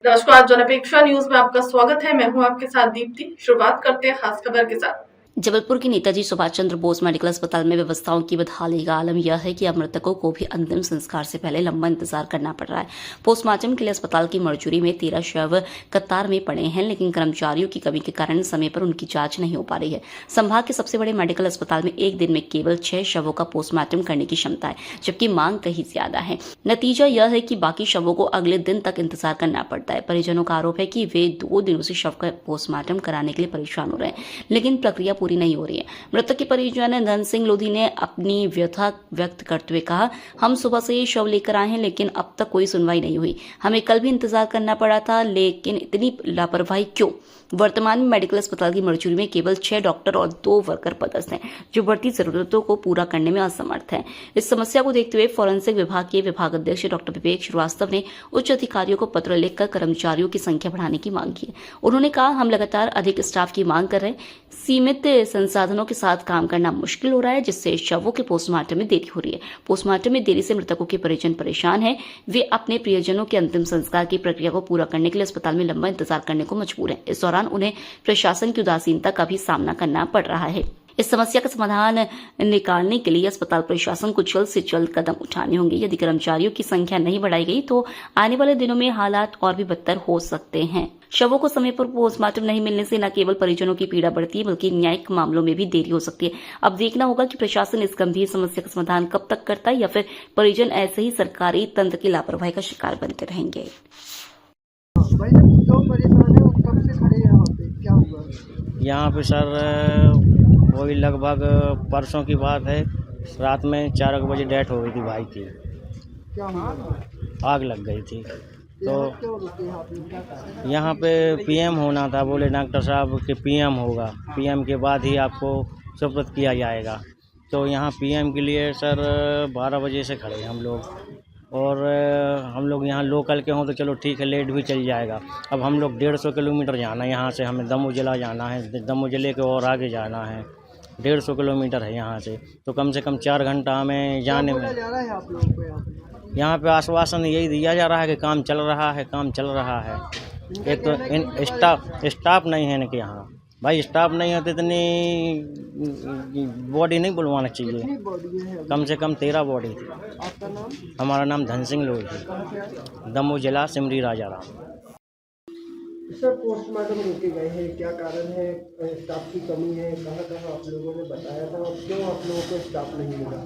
नमस्कार, जनअपेक्षा न्यूज में आपका स्वागत है। मैं हूं आपके साथ दीप्ति। शुरुआत करते हैं खास खबर के साथ। जबलपुर के नेताजी सुभाष चंद्र बोस मेडिकल अस्पताल में व्यवस्थाओं की बदहाली का आलम यह है कि अब मृतकों को भी अंतिम संस्कार से पहले लंबा इंतजार करना पड़ रहा है। पोस्टमार्टम के लिए अस्पताल की मरचुरी में 13 शव कतार में पड़े हैं, लेकिन कर्मचारियों की कमी के कारण समय पर उनकी जांच नहीं हो पा रही है। संभाग के सबसे बड़े मेडिकल अस्पताल में एक दिन में केवल 6 शवों का पोस्टमार्टम करने की क्षमता है, जबकि मांग कहीं ज्यादा है। नतीजा यह है कि बाकी शवों को अगले दिन तक इंतजार करना पड़ता है। परिजनों का आरोप है कि वे 2 दिनों से शव का पोस्टमार्टम कराने के लिए परेशान हो रहे हैं, लेकिन प्रक्रिया पूरी नहीं हो रही है। मृतक के परिजन धन सिंह लोधी ने अपनी व्यथा व्यक्त करते हुए कहा, हम सुबह से शव लेकर आए हैं, लेकिन अब तक कोई सुनवाई नहीं हुई। हमें कल भी इंतजार करना पड़ा था, लेकिन इतनी लापरवाही क्यों? वर्तमान में मेडिकल अस्पताल की मरचुरी में केवल 6 डॉक्टर और 2 वर्कर पदस्थ हैं, जो बढ़ती जरूरतों को पूरा करने में असमर्थ हैं। इस समस्या को देखते हुए फॉरेंसिक विभाग के विभागाध्यक्ष डॉक्टर विवेक श्रीवास्तव ने उच्च अधिकारियों को पत्र लिखकर कर्मचारियों की संख्या बढ़ाने की मांग की। उन्होंने कहा, हम लगातार अधिक स्टाफ की मांग कर रहे हैं। सीमित संसाधनों के साथ काम करना मुश्किल हो रहा है, जिससे शवों के पोस्टमार्टम में देरी हो रही है। पोस्टमार्टम में देरी से मृतकों के परिजन परेशान हैं। वे अपने प्रियजनों के अंतिम संस्कार की प्रक्रिया को पूरा करने के लिए अस्पताल में लंबा इंतजार करने को मजबूर हैं। इस दौरान उन्हें प्रशासन की उदासीनता का भी सामना करना पड़ रहा है। इस समस्या का समाधान निकालने के लिए अस्पताल प्रशासन को जल्द से जल्द कदम उठाने होंगे। यदि कर्मचारियों की संख्या नहीं बढ़ाई गई तो आने वाले दिनों में हालात और भी बदतर हो सकते हैं। शवों को समय पर पोस्टमार्टम नहीं मिलने से न केवल परिजनों की पीड़ा बढ़ती है, बल्कि न्यायिक मामलों में भी देरी हो सकती है। अब देखना होगा कि प्रशासन इस गंभीर समस्या का समाधान कब तक करता है, या फिर परिजन ऐसे ही सरकारी तंत्र की लापरवाही का शिकार बनते रहेंगे। यहाँ पे सर वही लगभग परसों की बात है, रात में 4 बजे डेथ हो गई थी भाई की। क्या आग लग गई थी। तो यहाँ पे पीएम होना था, बोले डॉक्टर साहब कि पीएम होगा, पीएम के बाद ही आपको सुपुर्द किया जाएगा। तो यहाँ पीएम के लिए सर 12 बजे से खड़े हैं हम लोग, और हम लोग यहाँ लोकल के हों तो चलो ठीक है, लेट भी चल जाएगा। अब हम लोग 150 किलोमीटर जाना है यहाँ से, हमें दमोह जिला जाना है, दमोह जिले के और आगे जाना है। 150 किलोमीटर है यहाँ से, तो कम से कम 4 घंटा हमें जाने में। यहाँ पे आश्वासन यही दिया जा रहा है कि काम चल रहा है, काम चल रहा है। एक तो इन स्टाफ नहीं है इनके यहाँ। भाई स्टाफ नहीं है तो इतनी बॉडी नहीं बुलवाना चाहिए। कम से कम 13 बॉडी थी। आपका नाम? हमारा नाम धन सिंह लोधी है, दमोह जिला सिमरी राजा राम। सर, पोस्टमार्टम रोके गए हैं, क्या कारण है? स्टाफ की कमी है? कहाँ आप लोगों ने बताया था, और क्यों आप लोगों को स्टाफ नहीं मिला?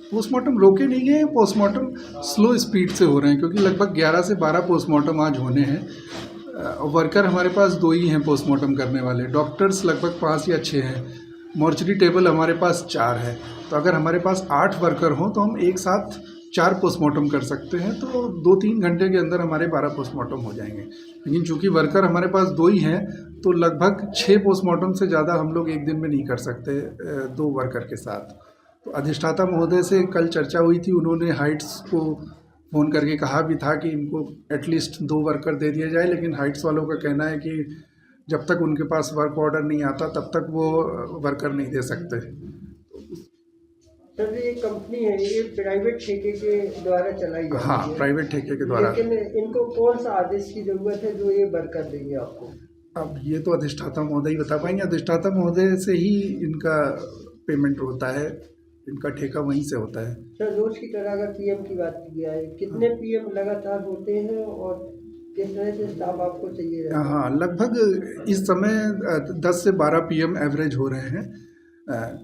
पोस्टमार्टम रोके नहीं गए, पोस्टमार्टम स्लो स्पीड से हो रहे हैं, क्योंकि लगभग 11 से 12 पोस्टमार्टम आज होने हैं। वर्कर हमारे पास 2 ही हैं पोस्टमार्टम करने वाले, डॉक्टर्स लगभग 5 या 6 हैं, मॉर्चरी टेबल हमारे पास 4 है। तो अगर हमारे पास 8 वर्कर हों तो हम एक साथ 4 पोस्टमार्टम कर सकते हैं, तो 2-3 घंटे के अंदर हमारे 12 पोस्टमार्टम हो जाएंगे। लेकिन चूंकि वर्कर हमारे पास 2 ही हैं, तो लगभग 6 पोस्टमार्टम से ज़्यादा हम लोग एक दिन में नहीं कर सकते 2 वर्कर के साथ। तो अधिष्ठाता महोदय से कल चर्चा हुई थी, उन्होंने हाइट्स को फ़ोन करके कहा भी था कि इनको एटलीस्ट 2 वर्कर दे दिया जाए, लेकिन हाइट्स वालों का कहना है कि जब तक उनके पास वर्क ऑर्डर नहीं आता तब तक वो वर्कर नहीं दे सकते। सर, ये कंपनी है, ये प्राइवेट ठेके के द्वारा चलाई जाती है? हाँ, प्राइवेट ठेके के द्वारा। लेकिन इनको कौन सा आदेश की ज़रूरत है जो ये वर्कर देंगे आपको? अब ये तो अधिष्ठाता महोदय ही बता पाएंगे। अधिष्ठाता महोदय से ही इनका पेमेंट होता है, इनका ठेका वहीं से होता है। सर, रोज की तरह अगर पीएम की बात की जाए, कितने पीएम लगातार होते हैं और किस तरह से स्टाफ आपको चाहिए? हाँ, लगभग इस समय 10 से 12 पीएम एवरेज हो रहे हैं।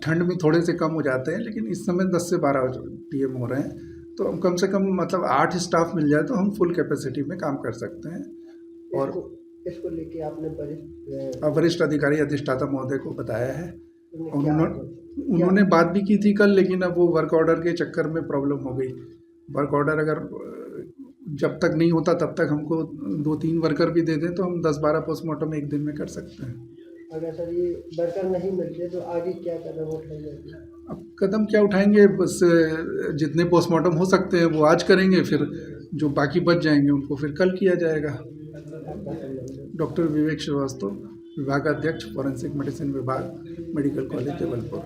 ठंड में थोड़े से कम हो जाते हैं, लेकिन इस समय 10 से 12 पीएम हो रहे हैं। तो हम कम से कम मतलब 8 स्टाफ मिल जाए तो हम फुल कैपेसिटी में काम कर सकते हैं। और इसको लेके आपने वरिष्ठ अधिकारी अधिष्ठाता महोदय को बताया है। उन्होंने बात भी की थी कल, लेकिन अब वो वर्क ऑर्डर के चक्कर में प्रॉब्लम हो गई। वर्क ऑर्डर अगर जब तक नहीं होता तब तक हमको 2-3 वर्कर भी दे दें तो हम 10-12 पोस्टमार्टम एक दिन में कर सकते हैं। अगर सर ये वर्कर नहीं मिलते तो आगे क्या कदम उठाएंगे? अब कदम क्या उठाएंगे, बस जितने पोस्टमार्टम हो सकते हैं वो आज करेंगे, फिर जो बाकी बच जाएंगे उनको फिर कल किया जाएगा। डॉक्टर विवेक श्रीवास्तव, विभागाध्यक्ष फॉरेंसिक मेडिसिन विभाग, मेडिकल कॉलेज जबलपुर।